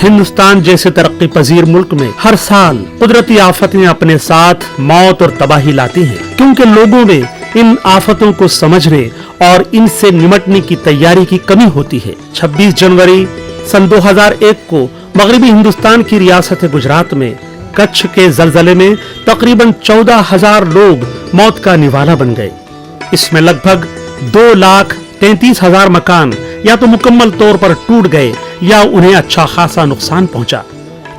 हिंदुस्तान जैसे तरक्की पजीर मुल्क में हर साल कुदरती आफतें अपने साथ मौत और तबाही लाती हैं, क्योंकि लोगों में इन आफतों को समझने और इनसे निमटने की तैयारी की कमी होती है। 26 जनवरी सन 2001 को मगरबी हिंदुस्तान की रियासत गुजरात में कच्छ के जलजले में तकरीबन 14,000 लोग मौत का निवाला बन गए। इसमें लगभग 2,33,000 मकान या तो मुकम्मल तौर पर टूट गए या उन्हें अच्छा खासा नुकसान पहुंचा।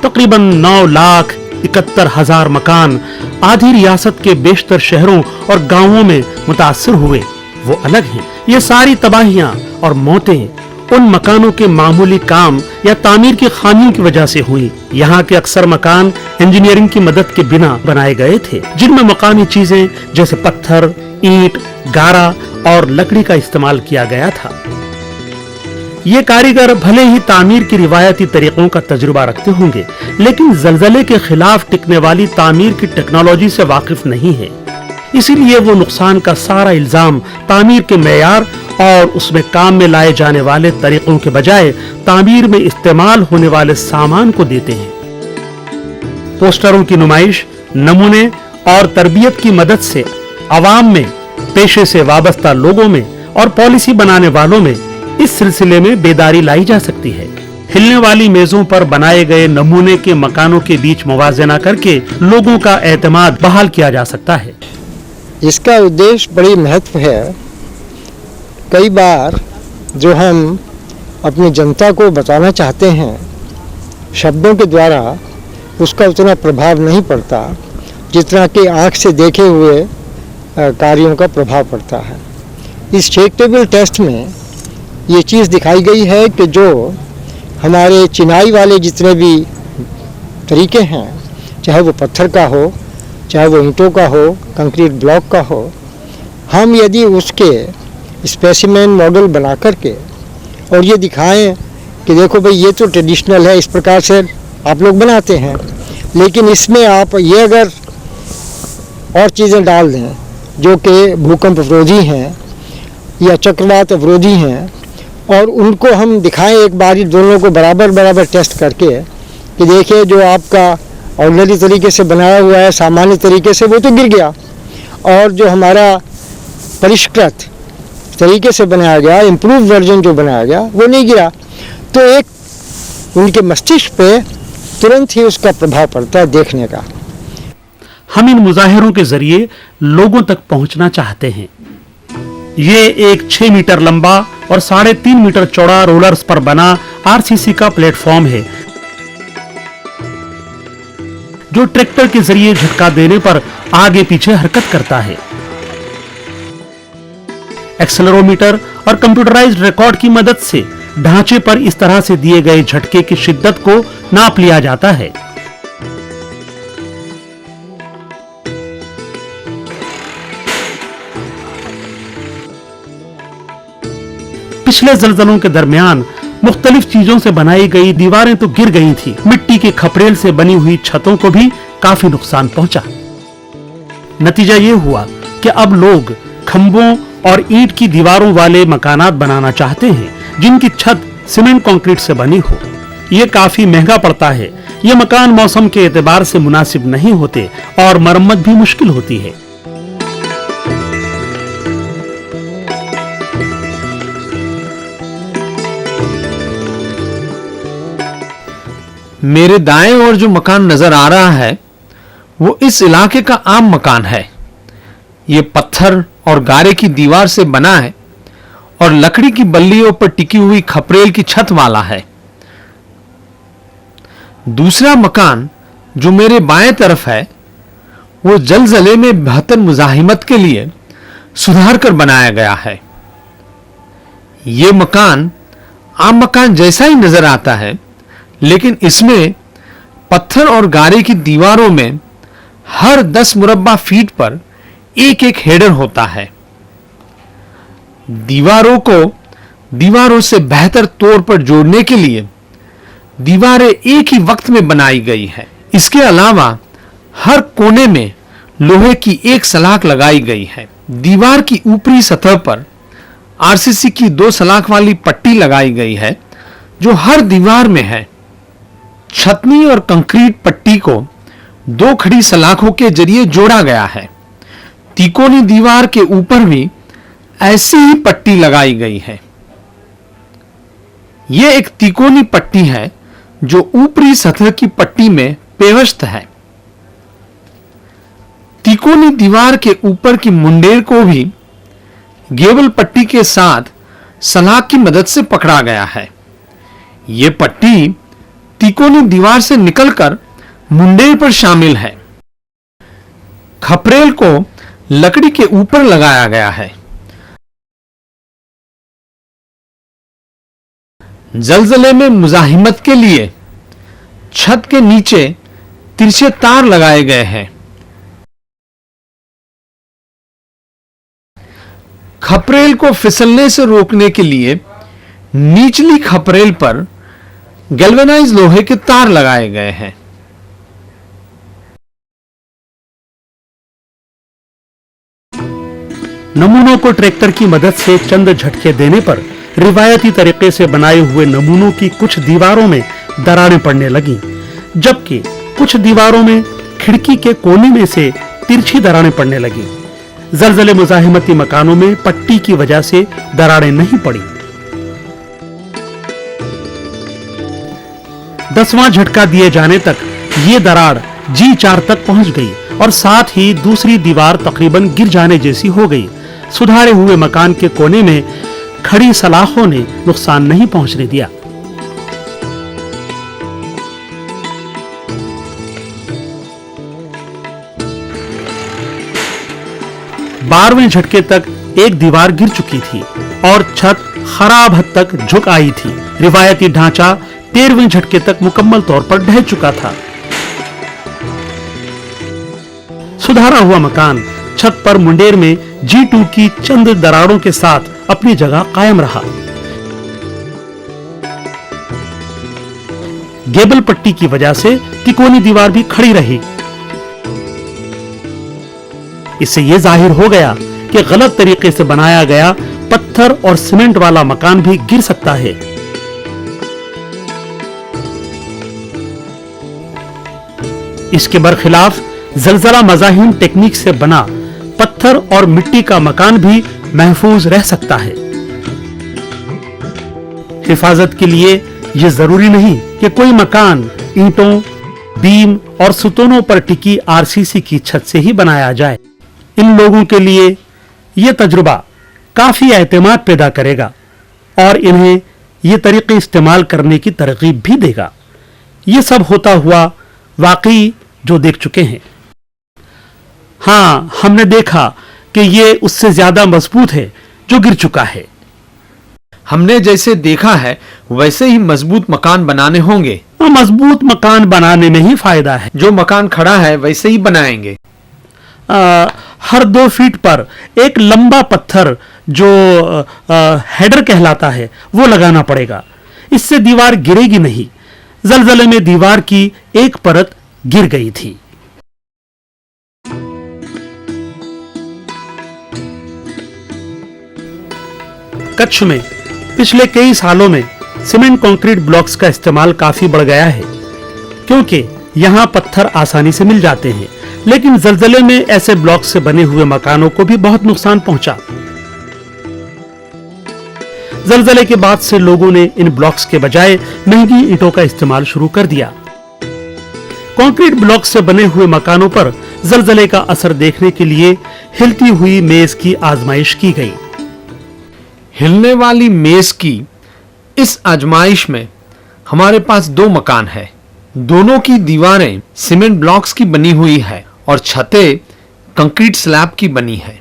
तकरीबन 9,71,000 मकान आधी रियासत के बेशतर शहरों और गांवों में मुतासिर हुए, वो अलग हैं। ये सारी तबाहियां और मौतें उन मकानों के मामूली काम या तामीर की खामियों की वजह से हुई। यहाँ के अक्सर मकान इंजीनियरिंग की मदद के बिना बनाए गए थे, जिनमें मकानी चीजें जैसे पत्थर, ईंट, गारा और लकड़ी का इस्तेमाल किया गया था। ये कारीगर भले ही तामीर की रिवायती तरीकों का तजुर्बा रखते होंगे, लेकिन जलजले के खिलाफ टिकने वाली तामीर की टेक्नोलॉजी से वाकिफ नहीं है। इसीलिए वो नुकसान का सारा इल्जाम तामीर के मेयार और उसमें काम में लाए जाने वाले तरीकों के बजाय तामीर में इस्तेमाल होने वाले सामान को देते हैं। पोस्टरों की नुमाइश, नमूने और तरबियत की मदद से अवाम में, पेशे से वाबस्ता लोगों में और पॉलिसी बनाने वालों में इस सिलसिले में बेदारी लाई जा सकती है। हिलने वाली मेजों पर बनाए गए नमूने के मकानों के बीच मुवाजना करके लोगों का एतमाद बहाल किया जा सकता है। इसका उद्देश्य बड़ी महत्व है। कई बार जो हम अपनी जनता को बताना चाहते हैं, शब्दों के द्वारा उसका उतना प्रभाव नहीं पड़ता जितना कि आँख से देखे हुए कार्यों का प्रभाव पड़ता है। इस शेक टेबल टेस्ट में ये चीज़ दिखाई गई है कि जो हमारे चिनाई वाले जितने भी तरीके हैं, चाहे वो पत्थर का हो, चाहे वो ईंटों का हो, कंक्रीट ब्लॉक का हो, हम यदि उसके स्पेसिमेन मॉडल बना करके और ये दिखाएं कि देखो भाई ये तो ट्रेडिशनल है, इस प्रकार से आप लोग बनाते हैं, लेकिन इसमें आप ये अगर और चीज़ें डाल दें जो कि भूकंप अवरोधी हैं या चक्रवात अवरोधी हैं, और उनको हम दिखाएं एक बारी दोनों को बराबर बराबर टेस्ट करके कि देखिए जो आपका ऑर्डिनरी तरीके से बनाया हुआ है, सामान्य तरीके से, वो तो गिर गया, और जो हमारा परिष्कृत तरीके से बनाया गया, इम्प्रूव वर्जन जो बनाया गया, वो नहीं गिरा। तो एक उनके मस्तिष्क पे तुरंत ही उसका प्रभाव पड़ता है देखने का। हम इन मुजाहिरों के जरिए लोगों तक पहुंचना चाहते हैं। ये एक 6 मीटर लंबा और 3.5 मीटर चौड़ा रोलर्स पर बना आरसीसी का प्लेटफॉर्म है, जो ट्रैक्टर के जरिए झटका देने पर आगे पीछे हरकत करता है। एक्सेलेरोमीटर और कंप्यूटराइज्ड रिकॉर्ड की मदद से ढांचे पर इस तरह से दिए गए झटके की शिद्दत को नाप लिया जाता है। पिछले जलजलों के दरमियान मुख्तलिफ चीजों से बनाई गई दीवारें तो गिर गई थी, मिट्टी के खपरेल से बनी हुई छतों को भी काफी नुकसान पहुंचा। नतीजा ये हुआ कि अब लोग खंभों और ईंट की दीवारों वाले मकानात बनाना चाहते हैं जिनकी छत सीमेंट कंक्रीट से बनी हो। ये काफी महंगा पड़ता है। ये मकान मौसम के एतबार से मुनासिब नहीं होते और मरम्मत भी मुश्किल होती है। मेरे दाएं ओर जो मकान नजर आ रहा है वो इस इलाके का आम मकान है। ये पत्थर और गारे की दीवार से बना है और लकड़ी की बल्लियों पर टिकी हुई खपरेल की छत वाला है। दूसरा मकान जो मेरे बाएं तरफ है वो जलजले में बेहतर मुजाहिमत के लिए सुधार कर बनाया गया है। ये मकान आम मकान जैसा ही नजर आता है, लेकिन इसमें पत्थर और गारे की दीवारों में हर 10 मुरब्बा फीट पर एक एक हेडर होता है। दीवारों से बेहतर तौर पर जोड़ने के लिए दीवारें एक ही वक्त में बनाई गई है। इसके अलावा हर कोने में लोहे की एक सलाख लगाई गई है। दीवार की ऊपरी सतह पर आरसीसी की 2 सलाख वाली पट्टी लगाई गई है जो हर दीवार में है। छतनी और कंक्रीट पट्टी को दो खड़ी सलाखों के जरिए जोड़ा गया है। तिकोनी दीवार के ऊपर भी ऐसी ही पट्टी लगाई गई है। यह एक तिकोनी पट्टी है जो ऊपरी सतह की पट्टी में पेवस्त है। तिकोनी दीवार के ऊपर की मुंडेर को भी गेबल पट्टी के साथ सलाख की मदद से पकड़ा गया है। यह पट्टी तिकोनी दीवार से निकलकर मुंडेर पर शामिल है। खपरेल को लकड़ी के ऊपर लगाया गया है। जलजले में मुजाहिमत के लिए छत के नीचे तिरछे तार लगाए गए हैं। खपरेल को फिसलने से रोकने के लिए निचली खपरेल पर गैल्वेनाइज लोहे के तार लगाए गए हैं। नमूनों को ट्रैक्टर की मदद से चंद झटके देने पर रिवायती तरीके से बनाए हुए नमूनों की कुछ दीवारों में दरारें पड़ने लगीं, जबकि कुछ दीवारों में खिड़की के कोने में से तिरछी दरारें पड़ने लगीं। जलजले मुजाहिमती मकानों में पट्टी की वजह से दरारें नहीं पड़ी। 10वां झटका दिए जाने तक ये दरार G4 तक पहुंच गई और साथ ही दूसरी दीवार तकरीबन गिर जाने जैसी हो गई। सुधारे हुए मकान के कोने में खड़ी सलाखों ने नुकसान नहीं पहुंचने दिया। बारहवें झटके तक एक दीवार गिर चुकी थी और छत खराब हद तक झुक आई थी। रिवायती ढांचा 13वें झटके तक मुकम्मल तौर पर ढह चुका था। सुधारा हुआ मकान छत पर मुंडेर में G2 की चंद दरारों के साथ अपनी जगह कायम रहा। गेबल पट्टी की वजह से तिकोनी दीवार भी खड़ी रही। इससे यह जाहिर हो गया कि गलत तरीके से बनाया गया पत्थर और सीमेंट वाला मकान भी गिर सकता है। इसके बरखिलाफ जलजला मज़ाहिम टेक्निक से बना पत्थर और मिट्टी का मकान भी महफूज रह सकता है। हिफाजत के लिए यह जरूरी नहीं कि कोई मकान ईंटों, बीम और सुतूनों पर टिकी आरसीसी की छत से ही बनाया जाए। इन लोगों के लिए यह तजुर्बा काफी एतमाद पैदा करेगा और इन्हें यह तरीके इस्तेमाल करने की तरगीब भी देगा। यह सब होता हुआ वाकई जो देख चुके हैं। हाँ, हमने देखा कि ये उससे ज्यादा मजबूत है जो गिर चुका है। हमने जैसे देखा है वैसे ही मजबूत मकान बनाने होंगे। मजबूत मकान बनाने में ही फायदा है। जो मकान खड़ा है वैसे ही बनाएंगे। हर 2 फीट पर एक लंबा पत्थर जो हेडर कहलाता है वो लगाना पड़ेगा। इससे दीवार गिरेगी नहीं। जलजले में दीवार की एक परत गिर गई थी। कच्छ में पिछले कई सालों में सीमेंट कंक्रीट ब्लॉक्स का इस्तेमाल काफी बढ़ गया है, क्योंकि यहां पत्थर आसानी से मिल जाते हैं। लेकिन जलजले में ऐसे ब्लॉक से बने हुए मकानों को भी बहुत नुकसान पहुंचा। जलजले के बाद से लोगों ने इन ब्लॉक्स के बजाय महंगी ईंटों का इस्तेमाल शुरू कर दिया। कंक्रीट ब्लॉक से बने हुए मकानों पर जलजले का असर देखने के लिए हिलती हुई मेज की आजमाइश की गई। हिलने वाली मेज की इस आजमाइश में हमारे पास 2 मकान है। दोनों की दीवारें सीमेंट ब्लॉक्स की बनी हुई है और छतें कंक्रीट स्लैब की बनी है।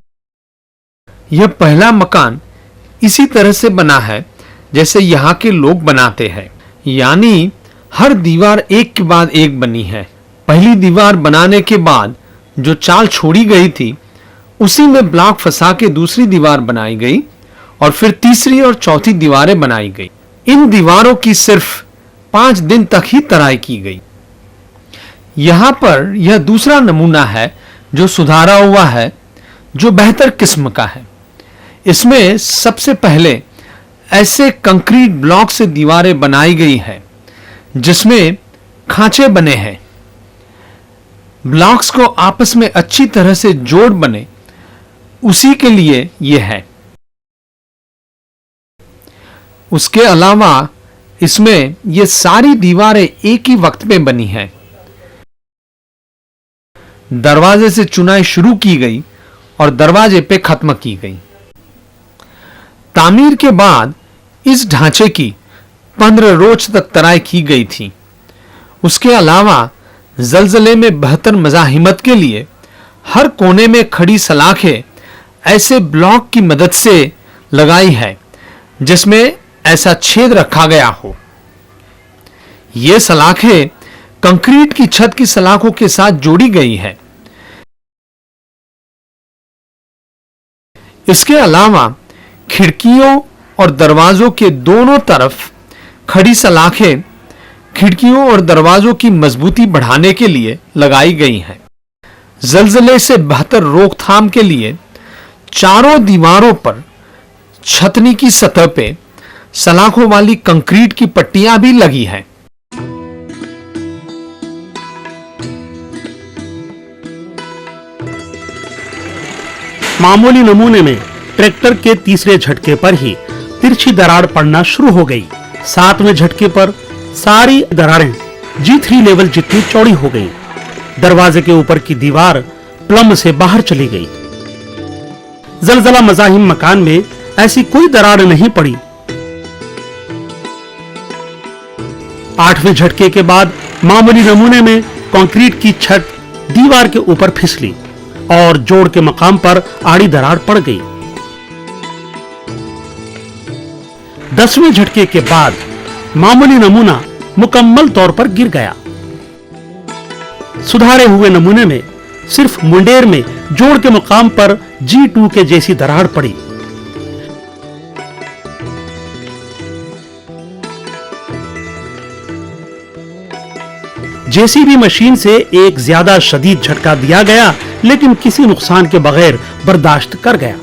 यह पहला मकान इसी तरह से बना है जैसे यहाँ के लोग बनाते हैं, यानी हर दीवार एक के बाद एक बनी है। पहली दीवार बनाने के बाद जो चाल छोड़ी गई थी उसी में ब्लॉक फंसा के दूसरी दीवार बनाई गई और फिर तीसरी और चौथी दीवारें बनाई गई। इन दीवारों की सिर्फ 5 दिन तक ही तराई की गई। यहां पर यह दूसरा नमूना है जो सुधारा हुआ है, जो बेहतर किस्म का है। इसमें सबसे पहले ऐसे कंक्रीट ब्लॉक से दीवारें बनाई गई है जिसमें खांचे बने हैं। ब्लॉक्स को आपस में अच्छी तरह से जोड़ बने, उसी के लिए यह है। उसके अलावा इसमें ये सारी दीवारें एक ही वक्त में बनी हैं। दरवाजे से चुनाई शुरू की गई और दरवाजे पे खत्म की गई। तामीर के बाद इस ढांचे की 15 रोज तक तराई की गई थी। उसके अलावा जलजले में बेहतर मज़ाहिमत के लिए हर कोने में खड़ी सलाखें ऐसे ब्लॉक की मदद से लगाई है जिसमें ऐसा छेद रखा गया हो। ये सलाखें कंक्रीट की छत की सलाखों के साथ जोड़ी गई है। इसके अलावा खिड़कियों और दरवाजों के दोनों तरफ खड़ी सलाखें खिड़कियों और दरवाजों की मजबूती बढ़ाने के लिए लगाई गई हैं। जलजले से बेहतर रोकथाम के लिए चारों दीवारों पर छतनी की सतह पे सलाखों वाली कंक्रीट की पट्टियां भी लगी हैं। मामूली नमूने में ट्रैक्टर के तीसरे झटके पर ही तिरछी दरार पड़ना शुरू हो गई। 7वें झटके पर सारी दरारें G3 लेवल जितनी चौड़ी हो गई। दरवाजे के ऊपर की दीवार प्लम से बाहर चली गई। जलजला मज़ाहिम मकान में ऐसी कोई दरार नहीं पड़ी। 8वें झटके के बाद मामूली नमूने में कंक्रीट की छत दीवार के ऊपर फिसली और जोड़ के मकाम पर आड़ी दरार पड़ गई। 10वें झटके के बाद मामूली नमूना मुकम्मल तौर पर गिर गया। सुधारे हुए नमूने में सिर्फ मुंडेर में जोड़ के मकाम पर G2 के जैसी दरार पड़ी। जेसीबी मशीन से एक ज्यादा शदीद झटका दिया गया, लेकिन किसी नुकसान के बगैर बर्दाश्त कर गया।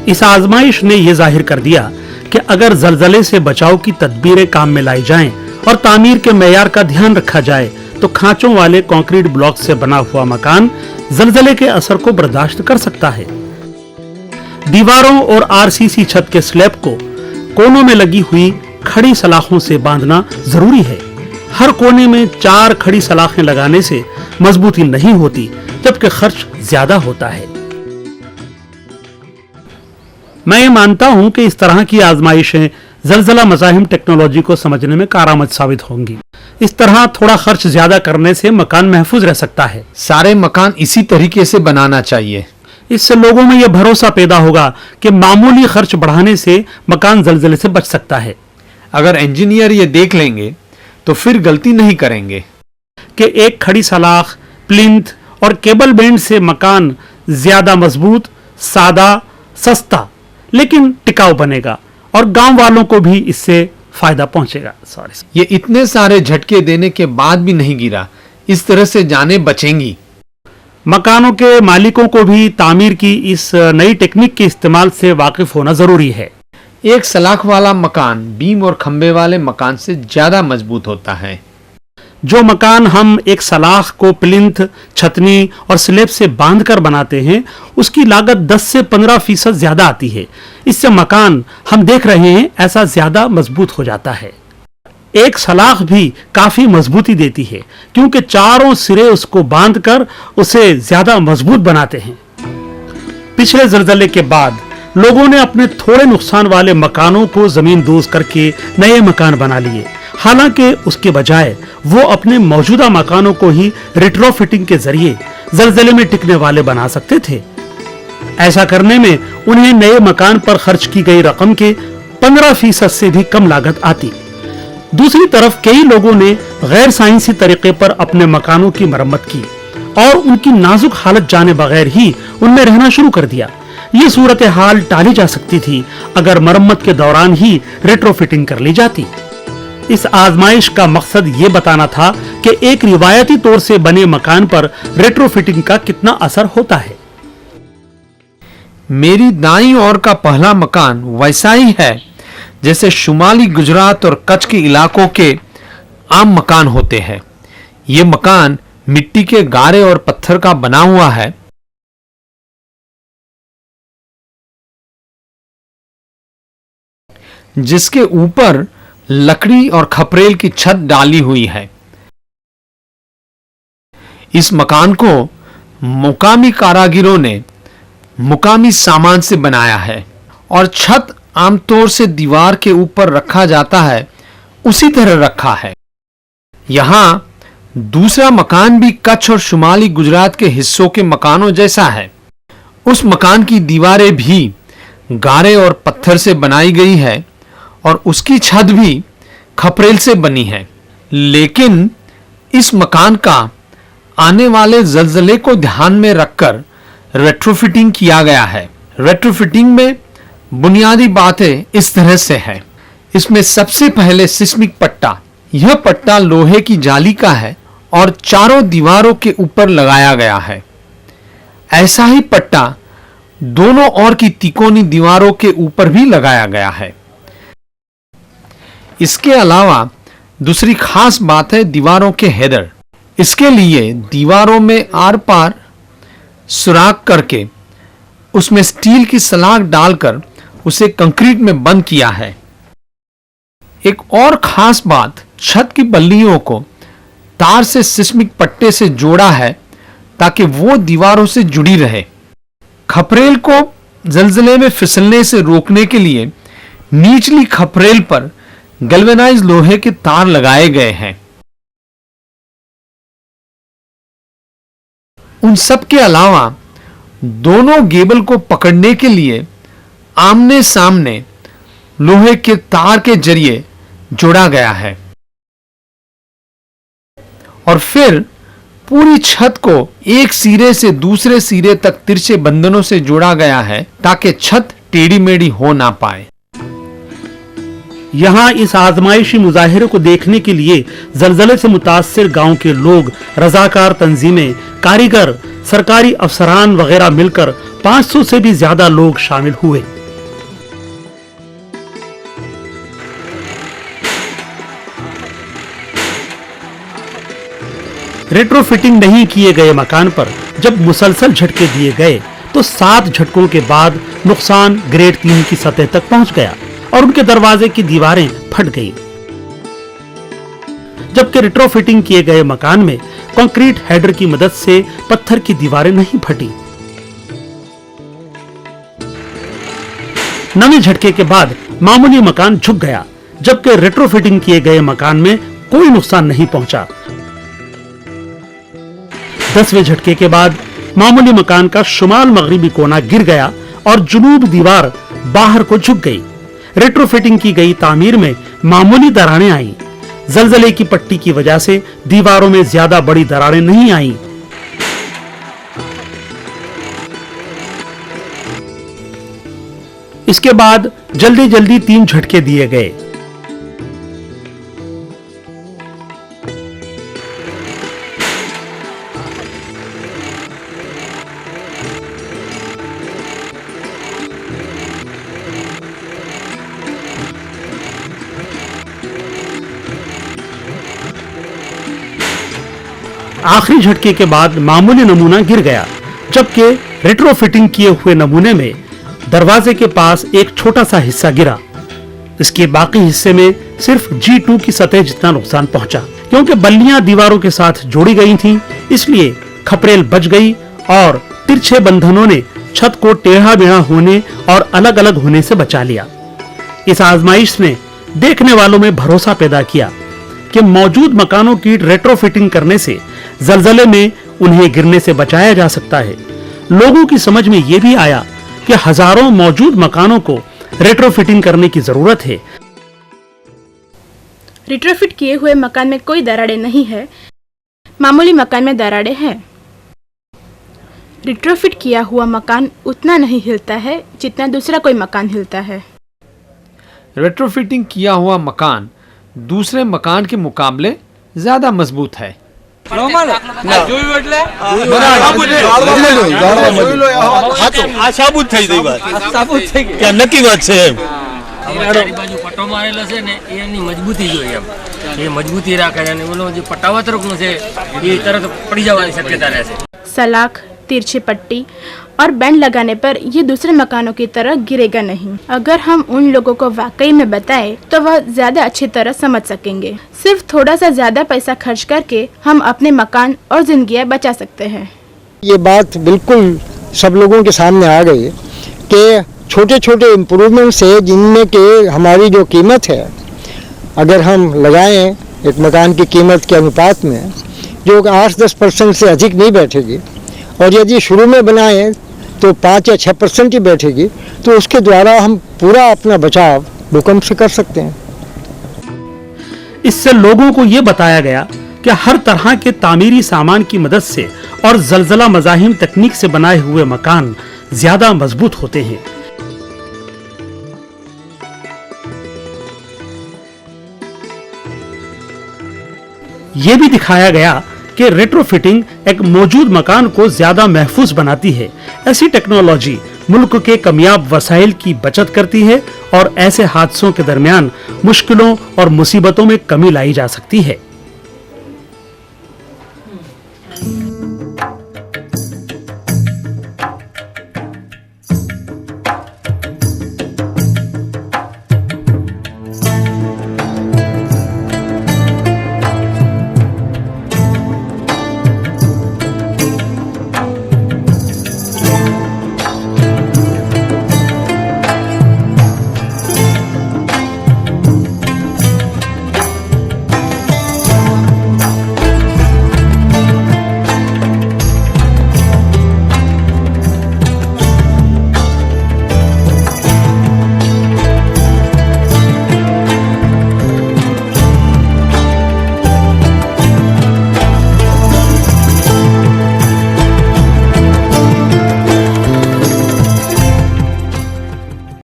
इस आजमाइश ने यह जाहिर कर दिया कि अगर जलजले से बचाव की तदबीरें काम में लाई जाएं और तामीर के मेयार का ध्यान रखा जाए तो खांचों वाले कंक्रीट ब्लॉक से बना हुआ मकान जलजले के असर को बर्दाश्त कर सकता है। दीवारों और आरसीसी छत के स्लैब को कोनों में लगी हुई खड़ी सलाखों से बांधना जरूरी है। हर कोने में 4 खड़ी सलाखें लगाने से मजबूती नहीं होती, जबकि खर्च ज्यादा होता है। मैं ये मानता हूं कि इस तरह की आजमाइशें जलजला मज़ाहिम टेक्नोलॉजी को समझने में कारआमद साबित होंगी। इस तरह थोड़ा खर्च ज्यादा करने से मकान महफूज रह सकता है। सारे मकान इसी तरीके से बनाना चाहिए। इससे लोगों में यह भरोसा पैदा होगा कि मामूली खर्च बढ़ाने से मकान जलजले से बच सकता है। अगर इंजीनियर ये देख लेंगे तो फिर गलती नहीं करेंगे कि एक खड़ी सलाख, प्लिंथ और केबल बेंड से मकान ज्यादा मजबूत, सादा, सस्ता लेकिन टिकाऊ बनेगा और गांव वालों को भी इससे फायदा पहुंचेगा। ये इतने सारे झटके देने के बाद भी नहीं गिरा, इस तरह से जानें बचेंगी। मकानों के मालिकों को भी तामीर की इस नई टेक्निक के इस्तेमाल से वाकिफ होना जरूरी है। एक सलाख वाला मकान बीम और खंबे वाले मकान से ज्यादा मजबूत होता है। जो मकान हम एक सलाख को प्लिंथ, छतनी और स्लैब से बांधकर बनाते हैं, उसकी लागत 10 से 15% ज्यादा आती है। इससे मकान हम देख रहे हैं ऐसा ज्यादा मजबूत हो जाता है। एक सलाख भी काफी मजबूती देती है क्योंकि चारों सिरे उसको बांधकर उसे ज्यादा मजबूत बनाते हैं। पिछले जलजले के बाद लोगों ने अपने थोड़े नुकसान वाले मकानों को जमीन दोज करके नए मकान बना लिए। हालांकि उसके बजाय वो अपने मौजूदा मकानों को ही रिट्रोफिटिंग के जरिए जलजले में टिकने वाले बना सकते थे। ऐसा करने में उन्हें नए मकान पर खर्च की गई रकम के 15% से भी कम लागत आती। दूसरी तरफ कई लोगों ने गैर साइंसी तरीके पर अपने मकानों की मरम्मत की और उनकी नाजुक हालत जाने बगैर ही उनमें रहना शुरू कर दिया। ये सूरत हाल टाली जा सकती थी अगर मरम्मत के दौरान ही रेट्रोफिटिंग कर ली जाती। इस आजमाइश का मकसद ये बताना था कि एक रिवायती तौर से बने मकान पर रेट्रोफिटिंग का कितना असर होता है। मेरी दाईं ओर का पहला मकान वैसा ही है जैसे शुमाली गुजरात और कच्छ के इलाकों के आम मकान होते हैं। ये मकान मिट्टी के गारे और पत्थर का बना हुआ है। जिसके ऊपर लकड़ी और खपरेल की छत डाली हुई है। इस मकान को मुकामी कारीगरों ने मुकामी सामान से बनाया है और छत आमतौर से दीवार के ऊपर रखा जाता है उसी तरह रखा है। यहां दूसरा मकान भी कच्छ और शुमाली गुजरात के हिस्सों के मकानों जैसा है। उस मकान की दीवारें भी गारे और पत्थर से बनाई गई है और उसकी छत भी खपरेल से बनी है। लेकिन इस मकान का आने वाले जलजले को ध्यान में रखकर रेट्रोफिटिंग किया गया है। रेट्रोफिटिंग में बुनियादी बातें इस तरह से है। इसमें सबसे पहले सिस्मिक पट्टा, यह पट्टा लोहे की जाली का है और चारों दीवारों के ऊपर लगाया गया है। ऐसा ही पट्टा दोनों ओर की तिकोनी दीवारों के ऊपर भी लगाया गया है। इसके अलावा दूसरी खास बात है दीवारों के हेडर। इसके लिए दीवारों में आर पार सुराख करके उसमें स्टील की सलाख डालकर उसे कंक्रीट में बंद किया है। एक और खास बात, छत की बल्लियों को तार से सिस्मिक पट्टे से जोड़ा है ताकि वो दीवारों से जुड़ी रहे। खपरेल को जलजले में फिसलने से रोकने के लिए निचली खपरेल पर गैल्वेनाइज लोहे के तार लगाए गए हैं। उन सब के अलावा दोनों गेबल को पकड़ने के लिए आमने सामने लोहे के तार के जरिए जोड़ा गया है और फिर पूरी छत को एक सिरे से दूसरे सिरे तक तिरछे बंधनों से जोड़ा गया है ताकि छत टेढ़ी मेढ़ी हो ना पाए। यहाँ इस आजमाइशी मुजाहिरे को देखने के लिए जलजले से मुतासिर गांव के लोग, रजाकार तंजीमें, कारीगर, सरकारी अफसरान वगैरह मिलकर 500 से भी ज्यादा लोग शामिल हुए। रेट्रोफिटिंग नहीं किए गए मकान पर जब मुसलसल झटके दिए गए तो 7 झटकों के बाद नुकसान ग्रेड 3 की सतह तक पहुंच गया और उनके दरवाजे की दीवारें फट गईं। जबकि रेट्रोफिटिंग किए गए मकान में कंक्रीट हेडर की मदद से पत्थर की दीवारें नहीं फटी। नवे झटके के बाद मामूली मकान झुक गया, जबकि रेट्रोफिटिंग किए गए मकान में कोई नुकसान नहीं पहुंचा। 10वें झटके के बाद मामूली मकान का शुमाल मगरिबी कोना गिर गया और जुनूब दीवार बाहर को झुक गई। रेट्रोफिटिंग की गई तामीर में मामूली दरारें आईं। जलजले की पट्टी की वजह से दीवारों में ज्यादा बड़ी दरारें नहीं आईं। इसके बाद जल्दी जल्दी 3 झटके दिए गए। आखिरी झटके के बाद मामूली नमूना गिर गया, जबकि रेट्रोफिटिंग किए हुए नमूने में दरवाजे के पास एक छोटा सा हिस्सा गिरा। इसके बाकी हिस्से में सिर्फ G2 की सतह जितना नुकसान पहुंचा। क्योंकि बल्लियां दीवारों के साथ जोड़ी गई थीं, इसलिए खपरेल बच गई और तिरछे बंधनों ने छत को टेढ़ा बेढ़ा होने और अलग अलग होने से बचा लिया। इस आजमाइश ने देखने वालों में भरोसा पैदा किया कि मौजूद मकानों की रेट्रोफिटिंग करने से जलजले में उन्हें गिरने से बचाया जा सकता है। लोगों की समझ में यह भी आया कि हजारों मौजूद मकानों को रेट्रोफिटिंग करने की जरूरत है। रेट्रोफिट किए हुए मकान में कोई दरारें नहीं है, मामूली मकान में दरारें हैं। रेट्रोफिट किया हुआ मकान उतना नहीं हिलता है जितना दूसरा कोई मकान हिलता है। रेट्रोफिटिंग किया हुआ मकान दूसरे मकान के मुकाबले ज्यादा मजबूत है। આ સાબુત થઈ ગઈ વાત, કે નક્કી વાત છે એમ. બાજુ પટ્ટો મારેલો છે ને એ એમની મજબૂતી જોઈએ એમ, એ મજબૂતી રાખે છે અને ઓલો જે પટ્ટાવતરકનું છે એ તરત પડી જવાની શક્યતા રહે છે. सलाख, तिरछी पट्टी और बैंड लगाने पर ये दूसरे मकानों की तरह गिरेगा नहीं। अगर हम उन लोगों को वाकई में बताएं तो वह ज्यादा अच्छी तरह समझ सकेंगे। सिर्फ थोड़ा सा ज्यादा पैसा खर्च करके हम अपने मकान और जिंदगियां बचा सकते हैं। ये बात बिल्कुल सब लोगों के सामने आ गई कि छोटे छोटे इम्प्रूवमेंट से जिनमें के हमारी जो कीमत है, अगर हम लगाएं एक मकान की कीमत के अनुपात में, जो 8-10% से अधिक नहीं बैठेगी, और यदि शुरू में बनाएं तो 5 या 6% ही बैठेगी, तो उसके द्वारा हम पूरा अपना बचाव भूकंप से कर सकते हैं। इससे लोगों को ये बताया गया कि हर तरह के तामीरी सामान की मदद से और जलजला मज़ाहिम तकनीक से बनाए हुए मकान ज्यादा मजबूत होते हैं। ये भी दिखाया गया कि रेट्रोफिटिंग एक मौजूद मकान को ज्यादा महफूज बनाती है। ऐसी टेक्नोलॉजी मुल्क के कमियाब वसाइल की बचत करती है और ऐसे हादसों के दरमियान मुश्किलों और मुसीबतों में कमी लाई जा सकती है।